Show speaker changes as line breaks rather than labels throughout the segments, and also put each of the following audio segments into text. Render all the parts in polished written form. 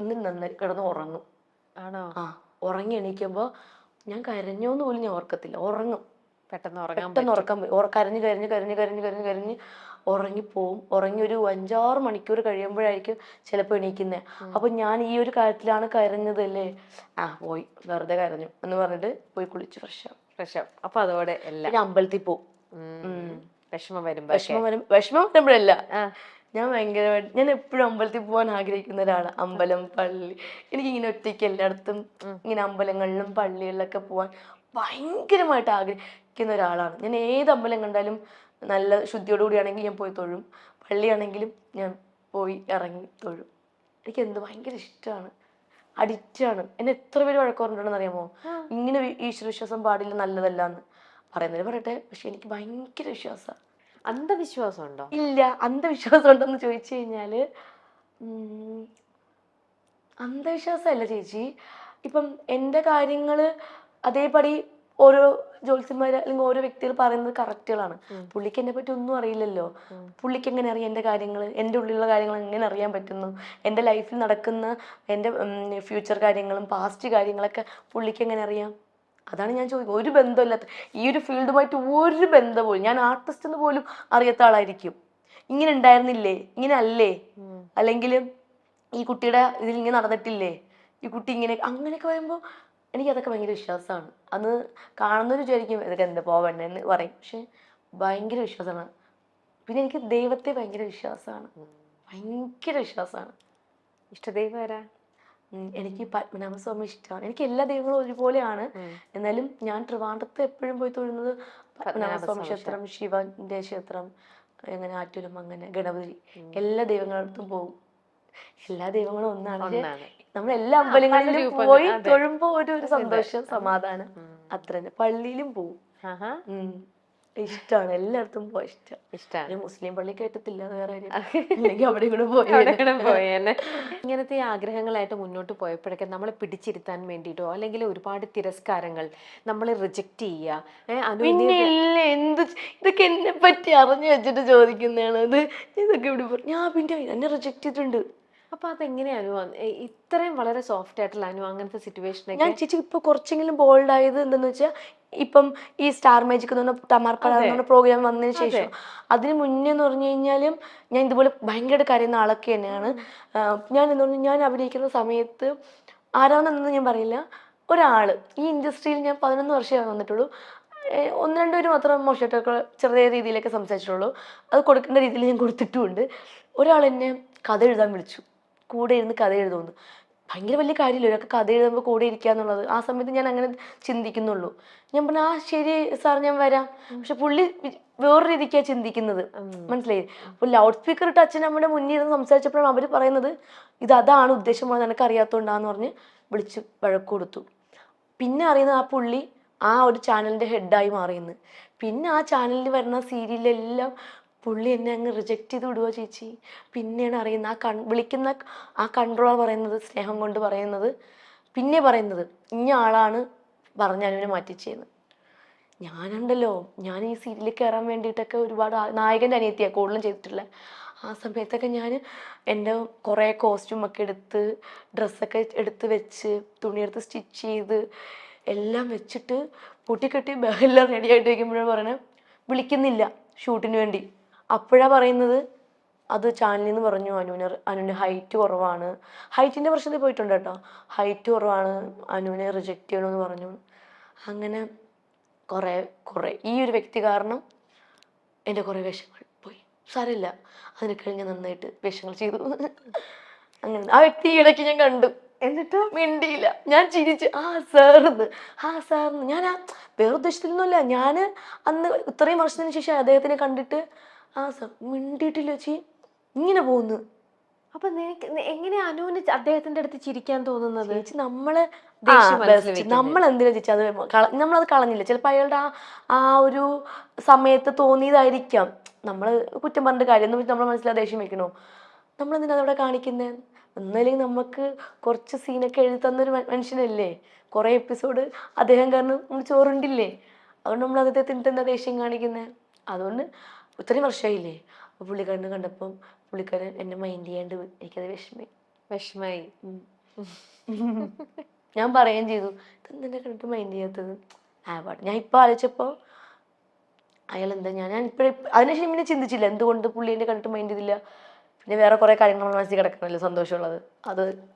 ഇന്ന് നന്നായി കിടന്ന് ഉറങ്ങും.
ആണോ?
ആ, ഉറങ്ങി എണീക്കുമ്പോൾ ഞാൻ കരഞ്ഞോന്ന് പോലും ഞാൻ ഓർക്കത്തില്ല, ഉറങ്ങും.
പെട്ടെന്ന് ഉറങ്ങാൻ
പെട്ടെന്ന്
പറ്റും.
ഉറക്കം കരഞ്ഞ് കരഞ്ഞ് കരഞ്ഞ് കരഞ്ഞ് കരഞ്ഞ് കരഞ്ഞ് ഉറങ്ങിപ്പോവും. ഉറങ്ങി ഒരു 5-6 മണിക്കൂർ കഴിയുമ്പോഴായിരിക്കും ചിലപ്പോൾ എണീക്കുന്നത്. അപ്പൊ ഞാൻ ഈ ഒരു കാര്യത്തിലാണ് കരഞ്ഞതല്ലേ, ആ പോയി വെറുതെ കരഞ്ഞു എന്ന് പറഞ്ഞിട്ട് പോയി കുളിച്ച് ഫ്രഷ്
പ്രശ്നം. അപ്പൊ അതോടെ എല്ലാം.
പിന്നെ അമ്പലത്തിൽ പോവും.
വിഷമം വരുമ്പോഴൊക്കെ.
വിഷമം വരുമ്പോഴല്ല,
ആ,
ഞാൻ ഭയങ്കരമായിട്ട് ഞാൻ എപ്പോഴും അമ്പലത്തിൽ പോകാൻ ആഗ്രഹിക്കുന്ന ഒരാളാണ്. അമ്പലം, പള്ളി, എനിക്കിങ്ങനെ ഒറ്റയ്ക്ക് എല്ലായിടത്തും ഇങ്ങനെ അമ്പലങ്ങളിലും പള്ളികളിലൊക്കെ പോകാൻ ഭയങ്കരമായിട്ട് ആഗ്രഹിക്കുന്ന ഒരാളാണ് ഞാൻ. ഏത് അമ്പലം കണ്ടാലും നല്ല ശുദ്ധിയോടുകൂടിയാണെങ്കിൽ ഞാൻ പോയി തൊഴും. പള്ളിയാണെങ്കിലും ഞാൻ പോയി ഇറങ്ങി തൊഴും. എനിക്ക് എന്ത് ഭയങ്കര ഇഷ്ടമാണ്, അഡിക്റ്റാണ്. എന്നെ എത്ര പേര് വഴക്ക് പറഞ്ഞിട്ടുണ്ടെന്ന് അറിയാമോ, ഇങ്ങനെ ഈശ്വരവിശ്വാസം പാടില്ല, നല്ലതല്ല എന്ന് പറയുന്നവര് പറയട്ടെ, പക്ഷെ എനിക്ക് ഭയങ്കര വിശ്വാസമാണ്.
അന്ധവിശ്വാസം ഉണ്ടോ?
ഇല്ല, അന്ധവിശ്വാസം ഉണ്ടെന്ന് ചോദിച്ചു കഴിഞ്ഞാല് അന്ധവിശ്വാസമല്ല ചേച്ചി. ഇപ്പം എൻ്റെ കാര്യങ്ങള് അതേപടി ഓരോ ജ്യോത്സ്യന്മാർ അല്ലെങ്കിൽ ഓരോ വ്യക്തികൾ പറയുന്നത് കറക്റ്റുകളാണ്. പുള്ളിക്ക് എന്നെ പറ്റി ഒന്നും അറിയില്ലല്ലോ. പുള്ളിക്ക് എങ്ങനെ അറിയാം എൻ്റെ കാര്യങ്ങൾ, എൻ്റെ ഉള്ളിലുള്ള കാര്യങ്ങൾ എങ്ങനെ അറിയാൻ പറ്റുന്നു, എൻ്റെ ലൈഫിൽ നടക്കുന്ന എൻ്റെ ഫ്യൂച്ചർ കാര്യങ്ങളും പാസ്റ്റ് കാര്യങ്ങളൊക്കെ പുള്ളിക്ക് എങ്ങനെ അറിയാം? അതാണ് ഞാൻ ചോദിക്കുന്നത്. ഒരു ബന്ധമില്ലാത്ത ഈ ഒരു ഫീൽഡുമായിട്ട് ഒരു ബന്ധവും, ഞാൻ ആർട്ടിസ്റ്റ് എന്ന് പോലും അറിയാത്ത ആളായിരിക്കും. ഇങ്ങനെ ഉണ്ടായിരുന്നില്ലേ, ഇങ്ങനെ അല്ലേ, അല്ലെങ്കിൽ ഈ കുട്ടിയുടെ ഇതിൽ ഇങ്ങനെ നടന്നിട്ടില്ലേ, ഈ കുട്ടി ഇങ്ങനെ അങ്ങനെയൊക്കെ പറയുമ്പോൾ എനിക്കതൊക്കെ ഭയങ്കര വിശ്വാസമാണ്. അന്ന് കാണുന്നവർ വിചാരിക്കും ഇതൊക്കെ എന്താ പോവണ്ട എന്ന് പറയും, പക്ഷെ ഭയങ്കര വിശ്വാസമാണ്. പിന്നെ എനിക്ക് ദൈവത്തെ ഭയങ്കര വിശ്വാസമാണ്, ഭയങ്കര വിശ്വാസമാണ്.
ഇഷ്ടദൈവം ആരാ?
എനിക്ക് പത്മനാഭസ്വാമി ഇഷ്ടമാണ്. എനിക്ക് എല്ലാ ദൈവങ്ങളും ഒരുപോലെയാണ്. എന്നാലും ഞാൻ ട്രിവാൻഡ്രത്ത് എപ്പോഴും പോയി തൊഴുന്നത് പത്മനാഭസ്വാമി ക്ഷേത്രം, ശിവന്റെ ക്ഷേത്രം, അങ്ങനെ ആറ്റൂരം, അങ്ങനെ ഗണപതി, എല്ലാ ദൈവങ്ങളടുത്തും പോകും. എല്ലാ ദൈവങ്ങളും ഒന്നാണ്. നമ്മൾ എല്ലാ അമ്പലങ്ങളിലും പോയി തൊഴുമ്പോ ഒരു സന്തോഷം, സമാധാനം, അത്ര തന്നെ. പള്ളിയിലും പോവും. ഇഷ്ടമാണ്, എല്ലായിടത്തും പോവാൻ ഇഷ്ടമാണ്. മുസ്ലിം പള്ളി കേട്ടത്തില്ല, വേറെ അല്ലെങ്കിൽ അവിടെ കൂടെ
പോയേനെ. ഇങ്ങനത്തെ ആഗ്രഹങ്ങളായിട്ട് മുന്നോട്ട് പോയപ്പോഴൊക്കെ നമ്മളെ പിടിച്ചിരുത്താൻ വേണ്ടിയിട്ടോ അല്ലെങ്കിൽ ഒരുപാട് തിരസ്കാരങ്ങൾ, നമ്മളെ റിജക്റ്റ് ചെയ്യുക,
പിന്നെ ഇല്ല, എന്ത് ഇതൊക്കെ എന്നെ പറ്റി അറിഞ്ഞു വെച്ചിട്ട് ചോദിക്കുന്നതാണ് ഇത്. ഇതൊക്കെ ഇവിടെ ഞാൻ പിന്നെ എന്നെ റിജക്ട് ചെയ്തിട്ടുണ്ട്.
അപ്പൊ അതെങ്ങനെയാണ് ഇത്രയും വളരെ സോഫ്റ്റ് ആയിട്ടുള്ള അനു അങ്ങനത്തെ സിറ്റുവേഷൻ?
ഞാൻ ചേച്ചി ഇപ്പൊ കുറച്ചെങ്കിലും ബോൾഡ് ആയത് എന്താന്ന് വെച്ചാൽ, ഇപ്പം ഈ സ്റ്റാർ മാജിക് എന്ന് പറഞ്ഞ ടമാർക്കട എന്ന് പറഞ്ഞ പ്രോഗ്രാം വന്നതിന് ശേഷം. അതിന് മുന്നേ എന്ന് പറഞ്ഞു കഴിഞ്ഞാലും ഞാൻ ഇതുപോലെ ഭയങ്കര കരയുന്ന ആളൊക്കെ തന്നെയാണ്. ഞാൻ എന്ന് പറഞ്ഞാൽ ഞാൻ അഭിനയിക്കുന്ന സമയത്ത് ആരാണെന്നൊന്നും ഞാൻ പറയില്ല, ഒരാള് ഈ ഇൻഡസ്ട്രിയിൽ ഞാൻ 11 വർഷമേ വന്നിട്ടുള്ളൂ. 1-2 പേര് മാത്രം മോശമായിട്ടൊക്കെ ചെറിയ രീതിയിലൊക്കെ സംസാരിച്ചിട്ടുള്ളൂ. അത് കൊടുക്കേണ്ട രീതിയിൽ ഞാൻ കൊടുത്തിട്ടുമുണ്ട്. ഒരാൾ എന്നെ കഥ എഴുതാൻ വിളിച്ചു, കൂടെ ഇരുന്ന് കഥ എഴുതുമെന്ന്. ഭയങ്കര വലിയ കാര്യമില്ല ഒരാൾക്ക് കഥ എഴുതുമ്പോൾ കൂടെ ഇരിക്കുക എന്നുള്ളത്. ആ സമയത്ത് ഞാൻ അങ്ങനെ ചിന്തിക്കുന്നുള്ളൂ. ഞാൻ പറഞ്ഞു ആ ശരി സാർ, ഞാൻ വരാം. പക്ഷെ പുള്ളി വേറെ രീതിക്കാണ് ചിന്തിക്കുന്നത്, മനസ്സിലായി? അപ്പോൾ ലൗഡ് സ്പീക്കർ ഇട്ട് അച്ഛൻ നമ്മുടെ മുന്നിൽ ഇരുന്ന് സംസാരിച്ചപ്പോഴാണ് അവർ പറയുന്നത് അതാണ് ഉദ്ദേശം, നിനക്ക് അറിയാത്തതുകൊണ്ടാന്ന് പറഞ്ഞ് വിളിച്ച് വഴക്ക് കൊടുത്തു. പിന്നെ അറിയുന്നത് ആ പുള്ളി ആ ഒരു ചാനലിൻ്റെ ഹെഡായി മാറിയെന്ന്. പിന്നെ ആ ചാനലിൽ വരുന്ന സീരിയലെല്ലാം പുള്ളി എന്നെ അങ്ങ് റിജക്റ്റ് ചെയ്ത് വിടുക ചേച്ചി. പിന്നെയാണ് അറിയുന്നത് വിളിക്കുന്ന ആ കൺട്രോളർ പറയുന്നത്, സ്നേഹം കൊണ്ട് പറയുന്നത്, പിന്നെ പറയുന്നത് ഇന്ന ആളാണ് പറഞ്ഞ് അനുവിനെ മാറ്റിച്ചേന്ന്. ഞാനുണ്ടല്ലോ, ഞാൻ ഈ സീരിയലിൽ കയറാൻ വേണ്ടിയിട്ടൊക്കെ ഒരുപാട് നായകൻ്റെ അനിയത്തിയാണ് കൂടുതലും ചെയ്തിട്ടുള്ളത്. ആ സമയത്തൊക്കെ ഞാൻ എൻ്റെ കുറേ കോസ്റ്റ്യൂമൊക്കെ എടുത്ത്, ഡ്രസ്സൊക്കെ എടുത്ത് വെച്ച്, തുണിയെടുത്ത് സ്റ്റിച്ച് ചെയ്ത് എല്ലാം വെച്ചിട്ട് പൊട്ടിക്കെട്ടി എല്ലാം റെഡി ആയിട്ട് വയ്ക്കുമ്പോഴാണ് പറയണത് വിളിക്കുന്നില്ല ഷൂട്ടിന് വേണ്ടി. അപ്പോഴാണ് പറയുന്നത് അത് ചാനലിൽ നിന്ന് പറഞ്ഞു അനുവിന് ഹൈറ്റ് കുറവാണ്. ഹൈറ്റിൻ്റെ പ്രശ്നത്തിൽ പോയിട്ടുണ്ട് കേട്ടോ. ഹൈറ്റ് കുറവാണ്, അനുവിനെ റിജക്റ്റ് ചെയ്യണമെന്ന് പറഞ്ഞു. അങ്ങനെ കുറേ ഈ ഒരു വ്യക്തി കാരണം എൻ്റെ കുറേ വേഷങ്ങൾ പോയി. സാരമില്ല, അതിനെ കഴിഞ്ഞ് നന്നായിട്ട് വേഷങ്ങൾ ചെയ്തു. അങ്ങനെ ആ വ്യക്തി ഇടയ്ക്ക് ഞാൻ കണ്ടു, എന്നിട്ട് മിണ്ടിയില്ല. ഞാൻ ചിരിച്ച് സാറിന്ന് ഞാൻ വേറെ ഉദ്ദേശത്തിലൊന്നുമില്ല. ഞാൻ അന്ന് ഇത്രയും വർഷത്തിന് ശേഷം അദ്ദേഹത്തിനെ കണ്ടിട്ട് സാർ മിണ്ടിയിട്ടില്ല ചേച്ചി, ഇങ്ങനെ പോകുന്നു.
അപ്പൊ നിനക്ക് എങ്ങനെയാ അനുവിന് അദ്ദേഹത്തിന്റെ അടുത്ത് ചിരിക്കാൻ തോന്നുന്നത്?
ചേച്ചി നമ്മള് നമ്മൾ എന്തിനാ ചേച്ചി അത് നമ്മളത് കളഞ്ഞില്ല. ചിലപ്പോൾ അയാളുടെ ആ ഒരു സമയത്ത് തോന്നിയതായിരിക്കാം. നമ്മൾ കുറ്റം പറഞ്ഞിട്ട് കാര്യം നമ്മൾ മനസ്സിലാ ദേഷ്യം വെക്കണോ? നമ്മളെന്തിനാ അതവിടെ കാണിക്കുന്നത്? ഒന്നല്ലെങ്കിൽ നമുക്ക് കുറച്ച് സീനൊക്കെ എഴുതി തന്നൊരു മനുഷ്യനല്ലേ. കുറേ എപ്പിസോഡ് അദ്ദേഹം കാരണം നമ്മൾ ചോറുണ്ടില്ലേ. അതുകൊണ്ട് നമ്മൾ അദ്ദേഹത്തിൻ്റെ എന്താ ദേഷ്യം കാണിക്കുന്നത്? അതുകൊണ്ട് ഇത്രയും വർഷമായില്ലേ, പുള്ളിക്കാരനെ കണ്ടപ്പം പുള്ളിക്കാരൻ എന്നെ മൈൻഡ് ചെയ്യാണ്ട് എനിക്കത് വിഷമമായി.
വിഷമായി.
ഞാൻ പറയുകയും ചെയ്തു, ഇതെന്തിനെ കണ്ടിട്ട് മൈൻഡ് ചെയ്യാത്തത്. പാട്ട് ഞാൻ ഇപ്പൊ ആലോചിച്ചപ്പോ അയാൾ എന്താ, ഞാൻ ഇപ്പഴും അതിനുശേഷം പിന്നെ ചിന്തിച്ചില്ല എന്തുകൊണ്ട് പുള്ളി എന്നെ കണ്ടിട്ട് മൈൻഡ് ചെയ്തില്ല. പിന്നെ വേറെ കുറെ കാര്യങ്ങൾ മനസ്സിൽ കിടക്കണല്ലോ സന്തോഷമുള്ളത്,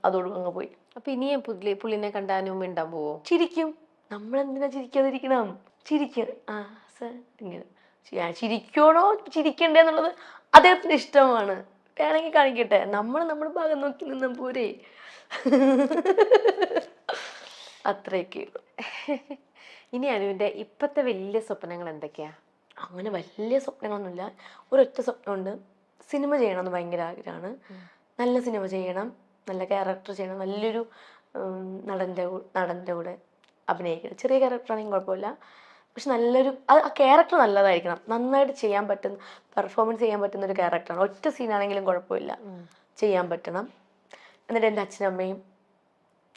അതോട് അങ്ങ് പോയി.
അപ്പൊ ഇനിയും പുള്ളിനെ കണ്ടാനും മിണ്ടാൻ പോവോ?
ചിരിക്കും. നമ്മളെന്തിനാ ചിരിക്കാതിരിക്കണം? ചിരിക്കും. ആ സർ ഇങ്ങനെ ചിരിക്കണോ ചിരിക്കണ്ടേ എന്നുള്ളത് അദ്ദേഹത്തിന് ഇഷ്ടമാണ്. വേണമെങ്കിൽ കാണിക്കട്ടെ, നമ്മുടെ ഭാഗം നോക്കി നിന്ന പോരെ. അത്രയൊക്കെ.
ഇനി അനുവിന്റെ ഇപ്പത്തെ വലിയ സ്വപ്നങ്ങൾ എന്തൊക്കെയാ?
അങ്ങനെ വലിയ സ്വപ്നങ്ങളൊന്നുമില്ല. ഒരൊറ്റ സ്വപ്നമുണ്ട്, സിനിമ ചെയ്യണമെന്ന് ഭയങ്കര ആഗ്രഹമാണ്. നല്ല സിനിമ ചെയ്യണം, നല്ല ക്യാരക്ടർ ചെയ്യണം, നല്ലൊരു നടൻ്റെ കൂടെ അഭിനയിക്കണം. ചെറിയ ക്യാരക്ടറാണെങ്കിൽ കുഴപ്പമില്ല, പക്ഷെ നല്ലൊരു ആ ക്യാരക്ടർ നല്ലതായിരിക്കണം. നന്നായിട്ട് ചെയ്യാൻ പറ്റുന്ന, പെർഫോമൻസ് ചെയ്യാൻ പറ്റുന്ന ഒരു ക്യാരക്ടറാണ്. ഒറ്റ സീനാണെങ്കിലും കുഴപ്പമില്ല, ചെയ്യാൻ പറ്റണം. എന്നിട്ട് എൻ്റെ അച്ഛനും അമ്മയും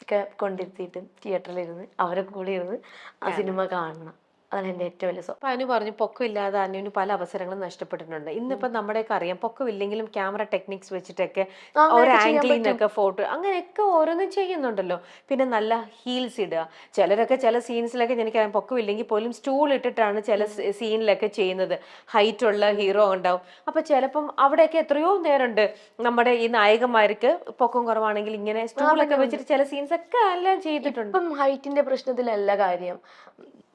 ഒക്കെ കൊണ്ടിരുത്തിയിട്ട് തിയേറ്ററിലിരുന്ന് അവരെ കൂടെ ഇരുന്ന് ആ സിനിമ കാണണം. അതാണ് എൻ്റെ ഏറ്റവും വലിയ സ്വപ്നം.
അപ്പൊ അനു പറഞ്ഞു പൊക്കമില്ലാതെ അനുവിന് പല അവസരങ്ങളും നഷ്ടപ്പെട്ടിട്ടുണ്ട്. ഇന്നിപ്പോ നമ്മുടെയൊക്കെ അറിയാം, പൊക്കമില്ലെങ്കിലും ക്യാമറ ടെക്നിക്സ് വെച്ചിട്ടൊക്കെ ഓരോ ആംഗിളിൽ നിന്നൊക്കെ ഫോട്ടോ അങ്ങനെയൊക്കെ ഓരോന്നും ചെയ്യുന്നുണ്ടല്ലോ. പിന്നെ നല്ല ഹീൽസ് ഇടുക, ചിലരൊക്കെ ചില സീൻസിലൊക്കെ എനിക്കറിയാം പൊക്കമില്ലെങ്കിൽ പോലും സ്റ്റൂൾ ഇട്ടിട്ടാണ് ചില സീനിലൊക്കെ ചെയ്യുന്നത്. ഹൈറ്റ് ഉള്ള ഹീറോ ഉണ്ടാവും. അപ്പൊ ചിലപ്പം അവിടെയൊക്കെ എത്രയോ നേരമുണ്ട് നമ്മുടെ ഈ നായകന്മാർക്ക് പൊക്കം കുറവാണെങ്കിൽ ഇങ്ങനെ സ്റ്റൂളൊക്കെ വെച്ചിട്ട് ചില സീൻസ് ഒക്കെ എല്ലാം ചെയ്തിട്ടുണ്ട്.
ഇപ്പം ഹൈറ്റിന്റെ പ്രശ്നത്തിലല്ല കാര്യം,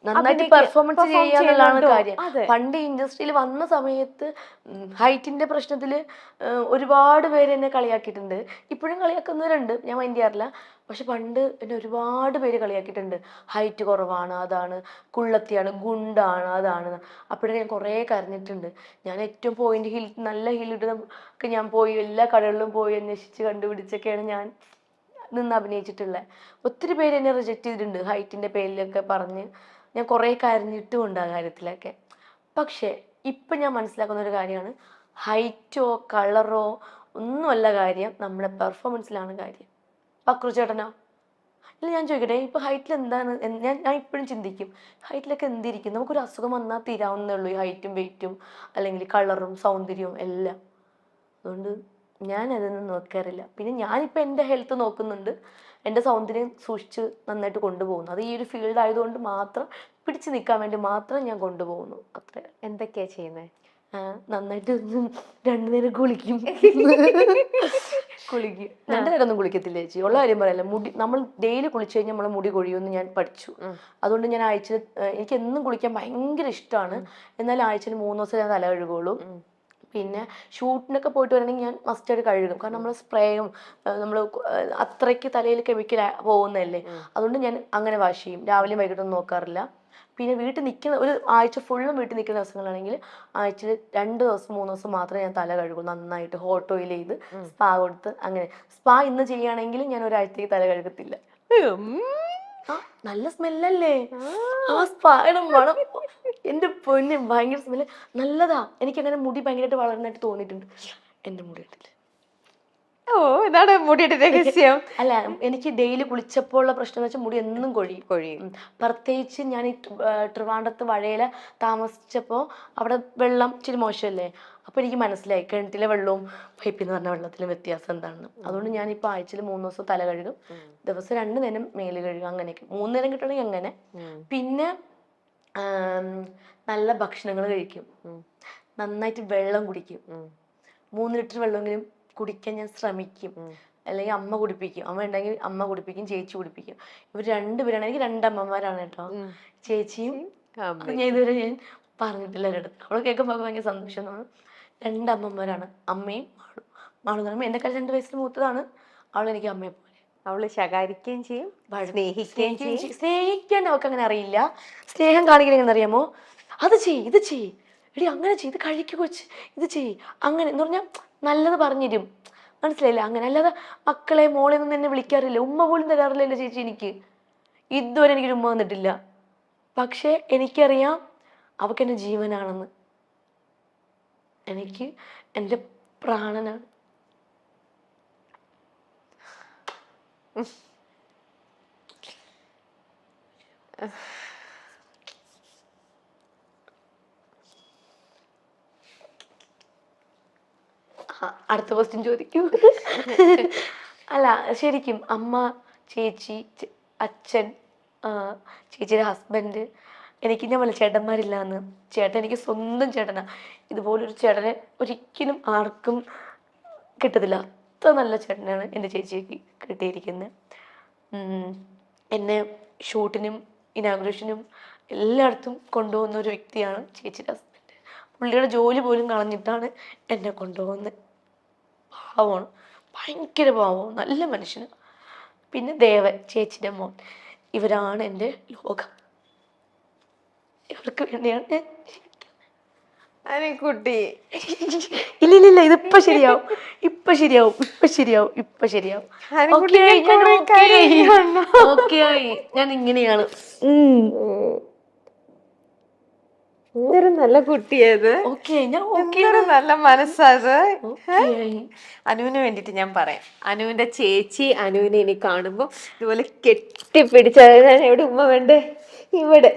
നന്നായിട്ട് പെർഫോമൻസ് ചെയ്യാന്നുള്ളതാണ് കാര്യം. പണ്ട് ഇൻഡസ്ട്രിയിൽ വന്ന സമയത്ത് ഹൈറ്റിന്റെ പ്രശ്നത്തിൽ ഒരുപാട് പേര് എന്നെ കളിയാക്കിയിട്ടുണ്ട്. ഇപ്പോഴും കളിയാക്കുന്നവരുണ്ട്, ഞാൻ മൈൻഡ് ചെയ്യാറില്ല. പക്ഷെ പണ്ട് എന്നെ ഒരുപാട് പേര് കളിയാക്കിയിട്ടുണ്ട്. ഹൈറ്റ് കുറവാണ്, അതാണ്, കുള്ളത്തിയാണ്, ഗുണ്ടാണ്, അതാണ്. അപ്പോഴേ ഞാൻ കുറേ കരഞ്ഞിട്ടുണ്ട്. ഞാൻ ഏറ്റവും നല്ല ഹീലിട്ട് ഒക്കെ ഞാൻ പോയി എല്ലാ കടകളിലും പോയി അന്വേഷിച്ച് കണ്ടുപിടിച്ചൊക്കെയാണ് ഞാൻ നിന്ന് അഭിനയിച്ചിട്ടുള്ളത്. ഒത്തിരി പേര് എന്നെ റിജക്റ്റ് ചെയ്തിട്ടുണ്ട് ഹൈറ്റിന്റെ പേരിലൊക്കെ പറഞ്ഞ്. ഞാൻ കുറേ കരഞ്ഞിട്ടുമുണ്ട് ആ കാര്യത്തിലൊക്കെ. പക്ഷേ ഇപ്പം ഞാൻ മനസ്സിലാക്കുന്ന ഒരു കാര്യമാണ്, ഹൈറ്റോ കളറോ ഒന്നുമല്ല കാര്യം, നമ്മുടെ പെർഫോമൻസിലാണ് കാര്യം. പക്രു ചേട്ടനോ? ഇല്ല, ഞാൻ ചോദിക്കട്ടെ, ഇപ്പോൾ ഹൈറ്റിൽ എന്താണ്? ഞാൻ ഇപ്പോഴും ചിന്തിക്കും, ഹൈറ്റിലൊക്കെ എന്തിരിക്കും? നമുക്കൊരു അസുഖം വന്നാൽ തീരാവുന്നേ ഉള്ളൂ, ഈ ഹൈറ്റും വെയിറ്റും അല്ലെങ്കിൽ കളറും സൗന്ദര്യവും എല്ലാം. അതുകൊണ്ട് ഞാനതൊന്നും നോക്കാറില്ല. പിന്നെ ഞാനിപ്പോൾ എൻ്റെ ഹെൽത്ത് നോക്കുന്നുണ്ട്, എൻ്റെ സൗന്ദര്യം സൂക്ഷിച്ച് നന്നായിട്ട് കൊണ്ടുപോകുന്നു. അത് ഈ ഒരു ഫീൽഡ് ആയതുകൊണ്ട് മാത്രം, പിടിച്ചു നിൽക്കാൻ വേണ്ടി മാത്രം ഞാൻ കൊണ്ടുപോകുന്നു. അത്ര.
എന്തൊക്കെയാ ചെയ്യുന്നത്?
നന്നായിട്ട് 2 നേരം കുളിക്കും. കുളിക്കും. 2 നേരം ഒന്നും കുളിക്കത്തില്ല ചേച്ചി, ഉള്ള കാര്യം പറയല്ല. മുടി നമ്മൾ ഡെയിലി കുളിച്ചു കഴിഞ്ഞാൽ നമ്മളെ മുടി കൊഴിയുമെന്ന് ഞാൻ പഠിച്ചു. അതുകൊണ്ട് ഞാൻ ആഴ്ചയിൽ, എനിക്ക് എന്നും കുളിക്കാൻ ഭയങ്കര ഇഷ്ടമാണ്. എന്നാലും ആഴ്ചയിൽ 3 ദിവസം ഞാൻ തല കഴുകുള്ളൂ. പിന്നെ ഷൂട്ടിനൊക്കെ പോയിട്ട് വരണമെങ്കിൽ ഞാൻ മസ്റ്റായിട്ട് കഴുകും. കാരണം നമ്മൾ സ്പ്രേയും നമ്മൾ അത്രയ്ക്ക് തലയിൽ കെമിക്കൽ പോകുന്നതല്ലേ. അതുകൊണ്ട് ഞാൻ അങ്ങനെ വാഷ് ചെയ്യും. രാവിലെയും വൈകിട്ടൊന്നും നോക്കാറില്ല. പിന്നെ വീട്ടിൽ നിൽക്കുന്ന ഒരു ആഴ്ച ഫുള്ളും വീട്ടിൽ നിൽക്കുന്ന ദിവസങ്ങളാണെങ്കിൽ ആഴ്ചയിൽ 2 ദിവസം 3 ദിവസം മാത്രമേ ഞാൻ തല കഴുകൂ. നന്നായിട്ട് ഹോട്ട് ഓയിൽ ചെയ്ത് സ്പാ കൊടുത്ത്. അങ്ങനെ സ്പാ ഇന്ന് ചെയ്യുകയാണെങ്കിൽ ഞാൻ ഒരാഴ്ചത്തേക്ക് തല കഴുകത്തില്ല. നല്ല സ്മെല്ലല്ലേ ആ സ്പായുടെ മണം. എൻ്റെ പൊന്നെ, ഭയങ്കര സ്മെല്ല്, നല്ലതാ. എനിക്കങ്ങനെ മുടി ഭയങ്കരമായിട്ട് വളർന്നായിട്ട് തോന്നിയിട്ടുണ്ട്. എൻ്റെ മുടി കണ്ടില്ല.
ഓ, ഇതാണ് മുടിയുടെ രഹസ്യം.
അല്ല, എനിക്ക് ഡെയിലി കുളിച്ചപ്പോൾ ഉള്ള പ്രശ്നം എന്ന് വെച്ചാൽ മുടി എന്നും കൊഴിയും. പ്രത്യേകിച്ച് ഞാൻ ഈ ട്രിവാൻഡ്രത്ത് വഴയില താമസിച്ചപ്പോൾ അവിടെ വെള്ളം ഇച്ചിരി മോശമല്ലേ. അപ്പോൾ എനിക്ക് മനസ്സിലായി കിണറ്റിലെ വെള്ളവും പൈപ്പിൽ നിന്ന് പറഞ്ഞ വെള്ളത്തിലും വ്യത്യാസം എന്താണെന്ന്. അതുകൊണ്ട് ഞാനിപ്പോൾ ആഴ്ചയിൽ 3 ദിവസം തല കഴുകും, ദിവസം 2 നേരം മേല് കഴുകും. അങ്ങനെയൊക്കെ 3 നേരം കിട്ടണമെങ്കിൽ അങ്ങനെ. പിന്നെ നല്ല ഭക്ഷണങ്ങൾ കഴിക്കും, നന്നായിട്ട് വെള്ളം കുടിക്കും. 3 ലിറ്റർ വെള്ളമെങ്കിലും കുടിക്കാൻ ഞാൻ ശ്രമിക്കും. അല്ലെങ്കിൽ അമ്മ കുടിപ്പിക്കും, അമ്മ ഉണ്ടെങ്കിൽ അമ്മ കുടിപ്പിക്കും, ചേച്ചി കുടിപ്പിക്കും. ഇവർ 2 പേരാണ്. എനിക്ക് 2 അമ്മമാരാണ് കേട്ടോ, ചേച്ചിയും. ഞാൻ ഇതുവരെ ഞാൻ പറഞ്ഞിട്ടില്ല ഒരിടത്ത്. അവൾ കേൾക്കുമ്പോൾ ഭയങ്കര സന്തോഷം തോന്നും. 2 അമ്മമാരാണ്, അമ്മയും മാളും എന്ന് പറയുമ്പോൾ എന്നെക്കാൾ 2 വയസ്സിന് മൂത്തതാണ്. അവൾ എനിക്ക് അമ്മയെ പോലെ.
അവള് ശകാരിക്കുകയും ചെയ്യും, സ്നേഹിക്കുകയും ചെയ്യും.
സ്നേഹിക്കാൻ അവൾക്ക് അങ്ങനെ അറിയില്ല. സ്നേഹം കാണിക്കണമെന്ന് അറിയാമോ? അത് ചെയ്യ്, ഇത് ചെയ്യ്, എടി അങ്ങനെ ചെയ്ത് കഴിക്കുക കൊച്ച്, ഇത് ചെയ്യ്, അങ്ങനെ എന്ന് പറഞ്ഞാൽ നല്ലത് പറഞ്ഞുതരും. മനസ്സിലായില്ല? അങ്ങനെ. അല്ലാതെ മക്കളെ മോളെ ഒന്നും എന്നെ വിളിക്കാറില്ല, ഉമ്മ പോലും തരാറില്ലല്ലോ ചേച്ചി എനിക്ക്. ഇതുവരെ എനിക്കൊരു ഉമ്മ വന്നിട്ടില്ല. പക്ഷേ എനിക്കറിയാം അവൾക്ക് എൻ്റെ ജീവനാണെന്ന്. എനിക്ക് എൻ്റെ പ്രാണനാണ്. അടുത്ത ക്വസ്റ്റ്യൻ ചോദിക്കൂ. അല്ല ശരിക്കും അമ്മ, ചേച്ചി, അച്ഛൻ, ആ, ചേച്ചിയുടെ ഹസ്ബൻഡ്, എനിക്ക് ഞാൻ പറഞ്ഞ ചേട്ടന്മാരില്ലാന്ന്. ചേട്ടൻ എനിക്ക് സ്വന്തം ചേട്ടനാ. ഇതുപോലൊരു ചേട്ടനെ ഒരിക്കലും ആർക്കും കിട്ടത്തില്ല. അത്ര നല്ല ചേട്ടനാണ് എൻ്റെ ചേച്ചിക്ക് കിട്ടിയിരിക്കുന്നത്. എന്നെ ഷൂട്ടിനും ഇനാഗുറേഷനും എല്ലായിടത്തും കൊണ്ടുപോകുന്ന ഒരു വ്യക്തിയാണ് ചേച്ചിയുടെ ഹസ്ബൻഡ്. പുള്ളിയുടെ ജോലി പോലും കളഞ്ഞിട്ടാണ് എന്നെ കൊണ്ടുപോകുന്നത്. പാവമാണ്, ഭയങ്കര പാവമാണ്, നല്ല മനുഷ്യന്. പിന്നെ ദേവൻ, ചേച്ചിയുടെ മോൻ, ഇവരാണ് എൻ്റെ ലോകം. ഇവർക്ക് വേണ്ടിയാണ് ഞാൻ
അനുക്കുട്ടി.
ഇല്ല ഇല്ല ഇല്ല, ഇതിപ്പോ ശരിയാവും, ഇപ്പൊ ശരിയാവും, ഇപ്പൊ ശരിയാവും, ഇപ്പൊ ശരിയാവും.
അനുക്കുട്ടി,
Okay ആയി,
ഞാൻ
ഞാൻ
കുറെ
okay ആയി.
കരയുന്നു.
Okay ആയി. ഞാൻ ഇങ്ങനെയാണ്.
എന്തൊരു നല്ല കുട്ടിയത്,
Okay ആയി, ഞാൻ okay
എന്തൊരു നല്ല മനസ്സാത്.
okay ആയി.
അനുവിന് വേണ്ടിട്ട് ഞാൻ പറയാം. അനുവിന്റെ ചേച്ചി അനുവിനെ ഇനി കാണുമ്പോ ഇതുപോലെ കെട്ടിപ്പിടിച്ച്, ഞാൻ എവിടെ ഉമ്മ വേണ്ടേ, ഇവിടെ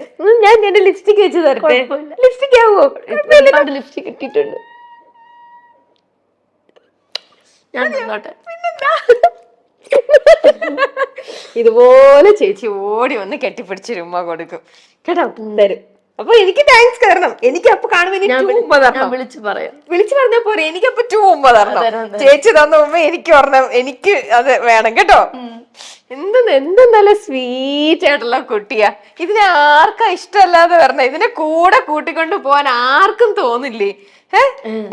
ഞാൻ എന്റെ ലിപ്സ്റ്റിക് വെച്ച് തരട്ടെ.
കുഴപ്പമില്ല.
ലിപ്സ്റ്റിക് ആവോ?
ഒരുപാട് ലിപ്സ്റ്റിക് ഇട്ടിട്ടുണ്ട്. ഞാൻ നിന്നോട്ടെ.
ഇതുപോലെ ചേച്ചി ഓടി വന്ന് കെട്ടിപ്പിടിച്ചൊരു ഉമ്മ കൊടുക്കും കേട്ടോ, തരും. അപ്പൊ എനിക്ക് താങ്ക്സ് തരണം. എനിക്ക് അപ്പൊ കാണുമ്പോ എനിക്ക് two ഉമ്മ
ഞാൻ
തരണം.
വിളിച്ചു പറയാം.
വിളിച്ചു പറഞ്ഞാ പോരെ, എനിക്കപ്പൊ 2 ഉമ്മ തരണം.
തരാം.
ചേച്ചി തന്ന ഉമ്മ എനിക്ക് പറഞ്ഞ, എനിക്ക് അത് വേണം കേട്ടോ. എന്ത് നല്ല സ്വീറ്റ് ആയിട്ടുള്ള കുട്ടിയാ. ഇതിനെ ആർക്കാ ഇഷ്ടമല്ലാതെ വരണ? ഇതിനെ കൂടെ കൂട്ടിക്കൊണ്ട് പോവാൻ ആർക്കും തോന്നില്ലേ?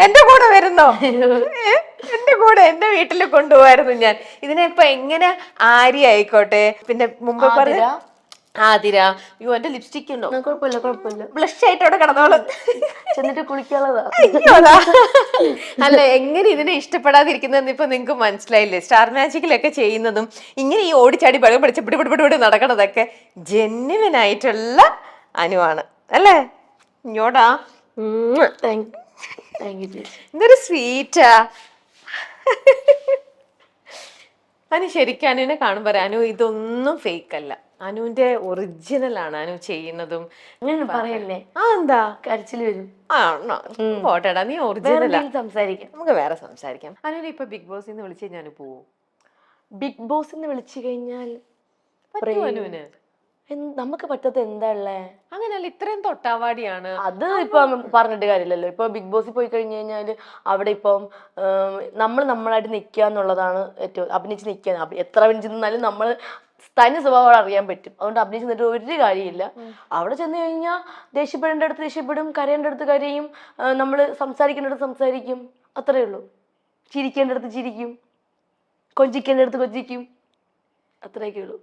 എന്റെ കൂടെ വരുന്നോ? എന്റെ കൂടെ എന്റെ വീട്ടിൽ കൊണ്ടുപോകായിരുന്നു ഞാൻ. ഇതിനെ ഇപ്പൊ എങ്ങനെ ആര്യ ആയിക്കോട്ടെ, പിന്നെ മുമ്പ് പറഞ്ഞ ആതിര. അയ്യോ, എന്റെ ലിപ്സ്റ്റിക് ഉണ്ടോ?
കുഴപ്പമില്ല കുഴപ്പമില്ല.
ബ്ലഷ് ആയിട്ട് അവിടെ കിടന്നോളും.
ചെന്നിട്ട് കുളിക്കാനുള്ളതാ.
അയ്യോടാ. അല്ല, എങ്ങനെ ഇതിനെ ഇഷ്ടപ്പെടാതിരിക്കുന്നതെന്ന് ഇപ്പൊ നിങ്ങക്ക് മനസ്സിലായില്ലേ? സ്റ്റാർ മാജിക്കിലൊക്കെ ചെയ്യുന്നതും ഇങ്ങനെ ഈ ഓടിച്ചാടി വെള്ളം പിടിച്ച് പിടി നടക്കണതൊക്കെ ജെന്യുവൻ ആയിട്ടുള്ള അനുവാണ് അല്ലേ? ഇങ്ങോടാ.
താങ്ക് യു ചേച്ചി.
എന്തൊരു സ്വീറ്റാ അനു. ശരിക്കും അനുവിനെ കാണുമ്പോ അനു ഇതൊന്നും ഫേക്ക് അല്ല, അനുവിന്റെ ഒറിജിനൽ ആണ് അനു ചെയ്യുന്നതും.
അങ്ങനെ പറയല്ലേ,
എന്താ
കരച്ചിൽ വരും.
പോട്ടെടാ, നീ ഒറിജിനൽ.
എന്തെങ്കിലും സംസാരിക്കാം,
നമുക്ക് വേറെ സംസാരിക്കാം. അനുവിനെ ഇപ്പൊ ബിഗ് ബോസ് നിന്ന് വിളിച്ച് ഞാൻ പോവും.
ബിഗ് ബോസിന്ന് വിളിച്ചു കഴിഞ്ഞാൽ
പറ്റുമോ അനുവിന്?
നമുക്ക് പറ്റാത്ത എന്താ ഉള്ളേ?
അങ്ങനെയല്ല, ഇത്രയും തൊട്ടാവാടിയാണ്.
അത് ഇപ്പൊ പറഞ്ഞിട്ട് കാര്യമില്ലല്ലോ. ഇപ്പൊ ബിഗ് ബോസിൽ പോയി കഴിഞ്ഞു കഴിഞ്ഞാല് അവിടെ ഇപ്പം നമ്മളായിട്ട് നിക്കുക എന്നുള്ളതാണ് ഏറ്റവും. അഭിനയിച്ച് നിൽക്കുക, എത്ര അഭിനയിച്ച് നിന്നാലും നമ്മൾ തനി സ്വഭാവം അറിയാൻ പറ്റും. അതുകൊണ്ട് അഭിനയിച്ച് നിന്നിട്ട് ഒരു കാര്യമില്ല. അവിടെ ചെന്ന് കഴിഞ്ഞാൽ ദേഷ്യപ്പെടേണ്ട അടുത്ത് ദേഷ്യപ്പെടും, കരയേണ്ട അടുത്ത് കരയും, നമ്മൾ സംസാരിക്കേണ്ടടുത്ത് സംസാരിക്കും, അത്രേ ഉള്ളൂ. ചിരിക്കേണ്ട അടുത്ത് ചിരിക്കും, കൊഞ്ചിക്കേണ്ട അടുത്ത് കൊഞ്ചിക്കും, അത്രയൊക്കെ ഉള്ളൂ.